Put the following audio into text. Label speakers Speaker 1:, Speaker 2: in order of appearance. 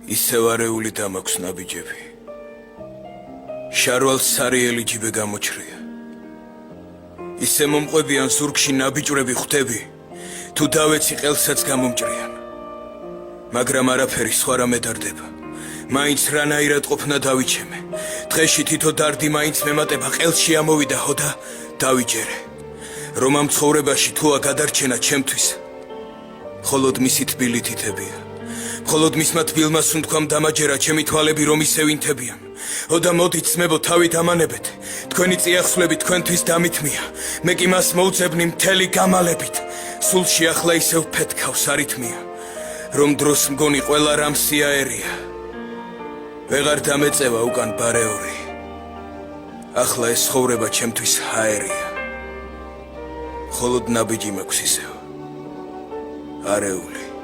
Speaker 1: ისევ არეული დამაქვს ნაბიჯები. შარვალს სარიელი ჯიბე გამოჩრია. ისე მომყვებიან ზურგში ნაბიჯვრები ხვდები, თუ დავეცი ყელსაც გამომჭრიან. მაგრამ არაფერი სხვა რა მედარდება. მაინც რანაირად ყოფნა დავიჩემე. დღეში თითო დარდი მაინც მემატება ყელში ამოვიდა ჰოდა დავიჯერე. რომ ამ ცხოვრებაში თუა გადარჩენა ჩემთვის. მხოლოდ მისი თბილი თითებია. მხოლოდ მისმა თბილმა სუნთქვამ დამაჯერა ჩემი თვალები რომ ისევ ინთებიან. ოდა მოდით ძმებო თავით ამანებეთ. თქვენი წიაღსვლები თქვენთვის დამითმია. მე კი მას მოვძებნი მთელი გამალებით. სულში ახლა ისევ ფეთქავს არითმია. რომ დროს მგონი ყველა რამ სიაერია. ვეღარ დამეწევა უკან ბარეორი. ახლა ეს ცხოვრება ჩემთვის ჰაერია. მხოლოდ ნაბიჯი მაქვს ისევ არეული.